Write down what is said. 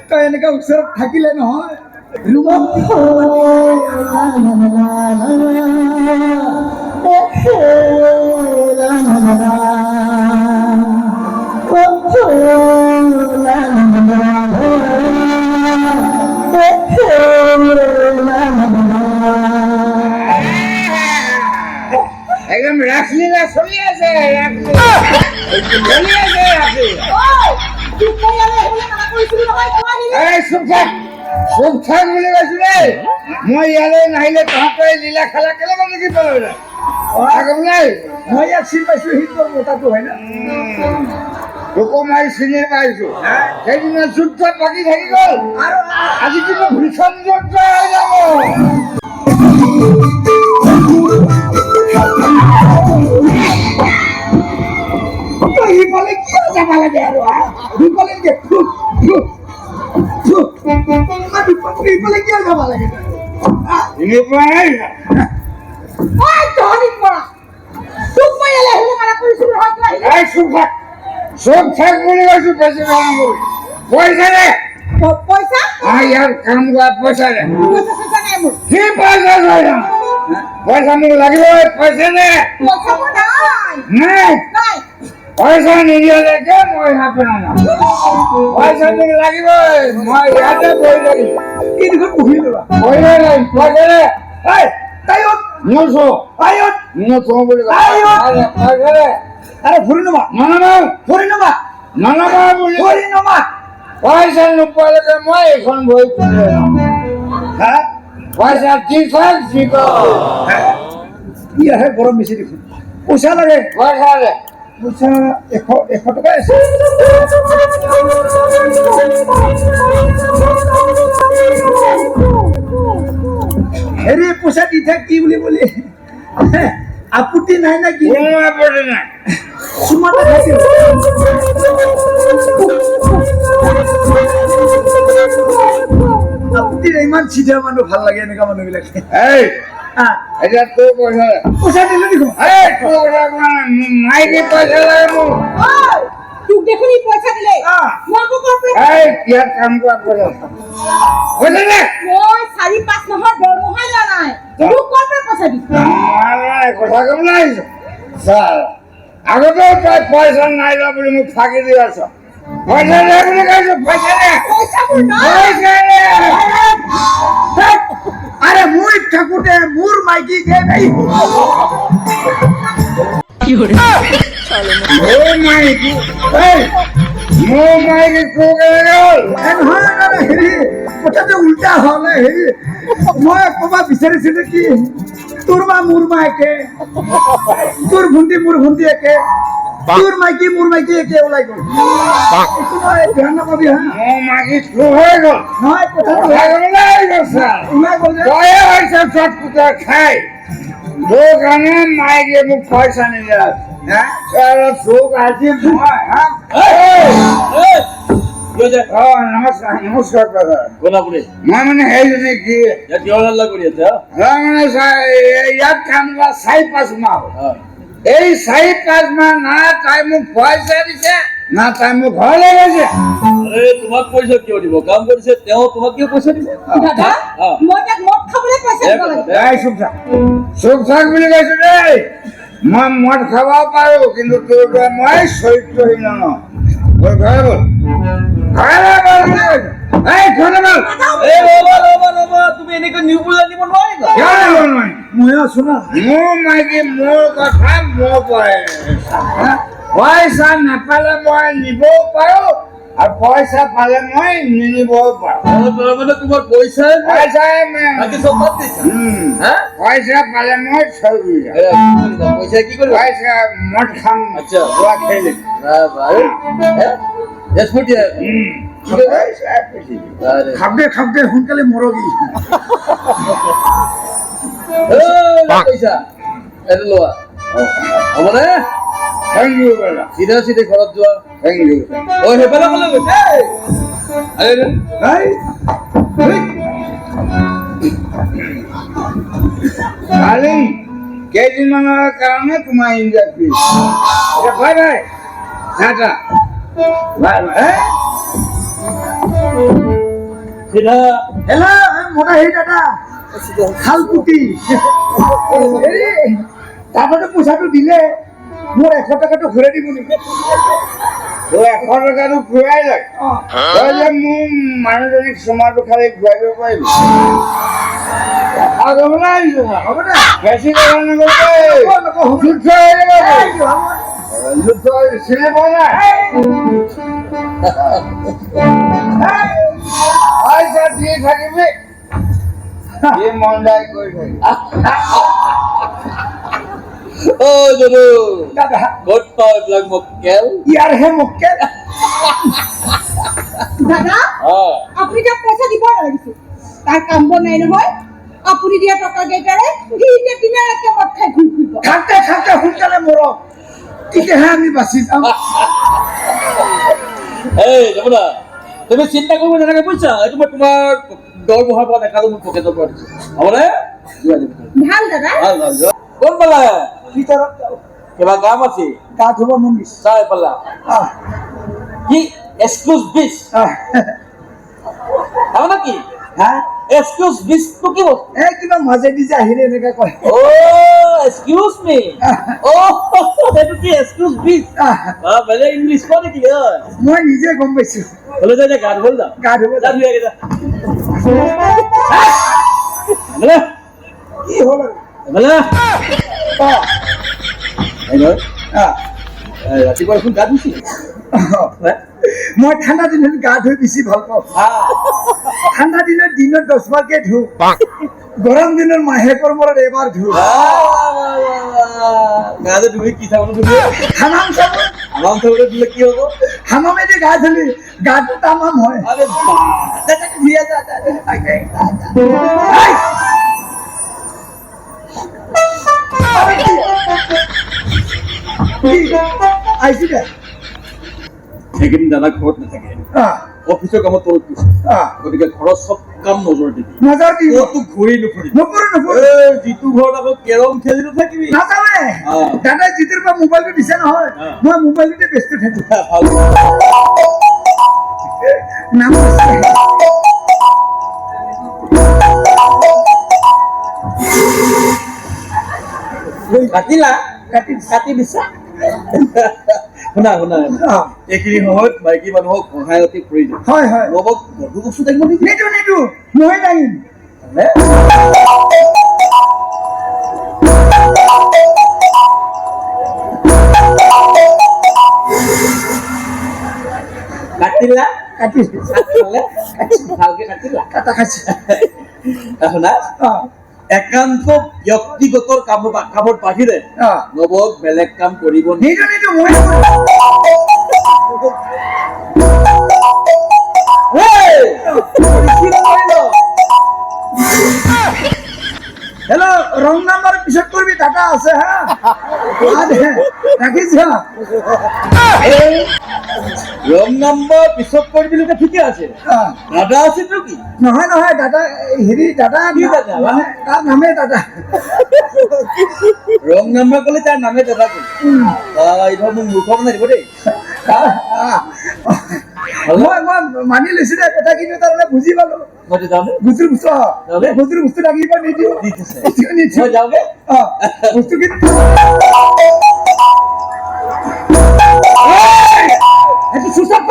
তই এনেকে ওচৰত থাকিলে নহয় ৰোমান্টিক একদম রাসলীলা চলি আছে চলি আছে চুপ থাক বুলি কৈছো দেই মই ইয়ালৈ নাহিলে তহঁতৰ লীলা খেলা কেলে মানে কি পালো নাই মই ইয়াত চিনি পাইছো সি তোৰ মতাটো হয় না তোকো মই চিনি পাইছো সেইদিনা যুদ্ধ বাকী থাকি গল আৰু আজি কিন্তু ভীষণ যুদ্ধ হৈ যাব তই সিফালে কিয় যাব লাগে আৰু সিফালে সিফালে কিয় যাব লাগে চিনি পোৱা নাই চুপ থাক বুলি কৈছো বেছি কাম কৰি পইচা দে পইচা ইয়াৰ কাম কৰা পইচা দে কি পইচা পইচা মোক লাগিবই পইচা দে নাই পইচা নিদিয়ালৈকে মই হাতে নাযাওঁ পইচা মোক লাগিবই মই ইয়াতে বহি থাকিম এই দেখোন বহি ল'বা বহি নাই পইচা দে নচো নচো বুলি পইচা দে আরে ভুরি নমা বুলি ভুরি নমা পইচা নোপোৱালৈকে মই এইখন বহি পুজে হ্যাঁ পইচা ঠিক থাক ঠিক ইয়াহে গরম বেশি দেখুন পয়সা লাগে পইচা দে পয়সা 100 টাকা আছে হেৰি পইচা দি থাক কি বুলি বলি আপত্তি নাই না কি কোনো আপত্তি নাই সুমা দেখাইছিল আপত্তি নাই ইমান চিধা মানুহ ভাল লাগে এনেকা মানুহ বিলাকে এই এতিয়া তোৰ পইচা দে পইচা দিলে দেখোন এই তোৰ কথা কোৱা নাই মাইকী পইচা লাগে মোক তোক দেখোন ই পইচা দিলে মই আকৌ ক'ৰ পৰা এই ইয়াত কাম কৰা পইচা পইচা দে মই 4-5 মাহৰ দৰমহা লোৱা নাই তোক ক'ৰ পৰা পইচা দিম কথা কম নাই ছাৰ আগতেও তই পইচা নাই লোৱা বুলি মোক ফাঁকি দি আছ পইচা দে বুলি কৈছো পইচা দে পইচা মোৰ নাই পইচা দে আৰে মুই ঠাকুৰে মুৰ মাইকি গে নাই মোৰ মাইকী এই মোৰ মাইকী কোকে গ'ল নহয় হেৰি কথাটো উল্টা হলে হেৰি মই কবা বিচাৰিছিলো কি তোৰ মা মোৰ মা একে তোৰ ভন্টি মোৰ ভন্টি একে তোৰ মাইকি মোৰ মাইকি একে ওলাই গ'ল একো নহয় ধ্যান নকবি হা মোৰ মাইকী চুৰ হৈ গ'ল নহয় কথাটো কথা কম নাই ছাৰ ওলাই গ'ল যে তয়ে হৈছে চটকুটা খাই তোৰ কাৰণে মাইকীয়ে মোক পইচা নিদিয়া তোক আজি মই নমস্কাৰ নমস্কাৰ মই মানে সেইজনী কি মানে ইয়াত কাম কৰা 4-5 মাহ এই 4-5 মাহ না তাই মোক পইচা দিছে না তাই মোক ঘৰলৈ গৈছে তোমাক পইচা কিয় দিব কাম কৰিছে তেওঁ তোমাক কিয় পইচা দিব দাদা মই তাক মদ খাবলৈ পইচা দিব লাগে চুপ থাক বুলি কৈছো দেই মই মদ খাব পাৰো কিন্তু তোৰ দৰে মই চৰিত্ৰহীন নহয় ঘৰে গ'ল তুমি এনেকৈ নিউজ জানিব নোৱাৰিবা মই আছো না মোৰ মাইকী মোৰ কথা মোৰ কয় পইচা নাপালে মই নিবও পাৰো আৰু পইচা পালে মই নিনিবও পাৰো মানে তোমাৰ পইচা পইচাই পইচা পালে মই চলি পইচা কি কৰিবা পইচা মদ খাম আচ্ছা যোৱা খেলিম খাবদে সোনকালে মৰগি পইচা এইটো লোৱা হ'বনে থেংক ইউ দাদা চিধা চিধি ঘৰত যোৱা থেংক ইউ সেইফালে ক'লে গৈছে কালি কেইদিনমানৰ কাৰণে তোমাৰ industry bye bye tata bye bye চিধা হেল্ল' মোটা হেৰি দাদা শালপুতি হেৰি তাৰপৰা পইচাটো দিলে মোৰ 100 টকাটো ঘূৰাই দিব নেকি? তোৰ 100 টকাটো ঘূৰাই লয় অঁ তই যে মোৰ মানুহজনীক চুমাটো খালি ঘূৰাই দিব পাৰিবি আৰু যাবলৈ আহিছো না হ'ব দে বেছি কথা নকৰিবি নকওঁ যুদ্ধ হৈ যাব যুদ্ধ চিনি পোৱা নাই পইচা দি থাকিবি কি মন যায় কৰি থাকিবি অ যদু দাদা ক'ত পাওঁ এইবিলাক মক্কেল ইয়াৰহে মোকে দাদা আপুনি তাক পইচা দিব নালাগিছিল তাৰ কাম বন নাই নহয় আপুনি দিয়া টকা কেইটাৰে সি এতিয়া দিনে-ৰাতিয়ে মদ খাই ঘূৰি ফুৰিব খাতে খাতে সোনকালে মৰক তেতিয়াহে আমি বাচি যাম এই যমুনা তুমি চিন্তা কৰিব নালাগে বুজিছা এইটো মই তোমাৰ দৰমহাৰ পৰা দেখালো মোৰ পকেটৰ পৰা দিছো হ'বনে ভাল দাদা ভাল ভাল কোন পালা ভিতৰত যাওঁ কিবা কাম আছে গা ধুব মন গৈছে চাই পালা আহ, কি এক্সকিউজ বিচ আহ, তাৰমানে কি হা এক্সকিউজ বিচটো কি বস্তু এই কিবা মাজেদি যে আহিলে এনেকে কয় অ' এক্সকিউজ মি অ' সেইটো কি এক্সকিউজ বিচ আহ, বেলেগ ইংলিছ কোৱা নেকি মই নিজে গম পাইছো হ'লে যে গা ধুবলৈ যাওঁ গা ধুব যা যাওঁ। ধুই আগে যা বোলে কি হ'ল আৰু? বোলে অ, এই নহয় আহ, ৰাতিপুৱা দেখোন গা ধুইছিল মই ঠাণ্ডা দিনত গা ধুই বেছি ভাল পাওঁ ঠাণ্ডা দিনত 10 বাৰকে ধুওঁ গৰম দিনত মাহেকৰ মূৰত এবাৰ ধুওঁ গা যে ধুই কি চাবলৈ ধুবি হামাম চাবোন আৰাম চাবলৈ দিলে কি হ'ব হামামেদি গা ধুলি গাটো তামাম হয় আরে বাহ ধুইয়া যা, যা, যা, যা, যা, যা। এই! আরে কি? কি? আহিছি দে সেইকেইদিন দাদা ঘৰত নাথাকে আহ, অফিচৰ কামত তলত গৈছে আহ, গতিকে ঘৰৰ চব কাম নজৰ দিবি নজৰ দিব ক'তো ঘূৰি নুফুৰিবি নপৰো নপৰো যিটো ঘৰত আকৌ কেৰম খেলি নাথাকিবি নাযাওঁৱে আহ। দাদাই যিটোৰ পৰা মোবাইলটো দিছে নহয় আহ। মই মোবাইলটোতে ব্যস্ত থাকো ভাল নাম দিছে। কাটিলা কাটি কাটি দিছা শুনা শুনা আহ, এইখিনি সময়ত মাইকী মানুহক সহায় অতি প্ৰয়োজন হয় হয় লগত গধুৰ বস্তু থাকিব নেকি নিদো নিদো মই দাঙিম কাটিলা কাটি কাটিলে ভালকে কাটিলা কাটা খাইছে শুনা আহ, একান্ত ব্যক্তিগত কামৰ বাহিৰে আহ। নৱক বেলেগ কাম কৰিব নিদো নিদো মই হেল্ল' ৰং নাম্বাৰ পিছত কৰিবি দাদা আছে হা ৰাখিছ ৰং নাম্বাৰ পিছত কৰি দিলে ঠিকে আছে দাদা আছে কি নহয় নহয় দাদা হেৰি দাদা কি দাদা? মানে তাৰ নামে দাদা ৰং নাম্বাৰ ক'লে তাৰ নামে দাদা ক'লে এইটো মোক মূৰ্খ বনাই দিব দেই মই মানি লৈছো দে কথাখিনি তাৰমানে বুজি পালো মই যাওঁ গুজুৰ বস্তু লাগিব নিদিওঁ ঠিক আছে নিদিওঁ মই যাওঁগে বস্তুখিনি এইটো চুচাপ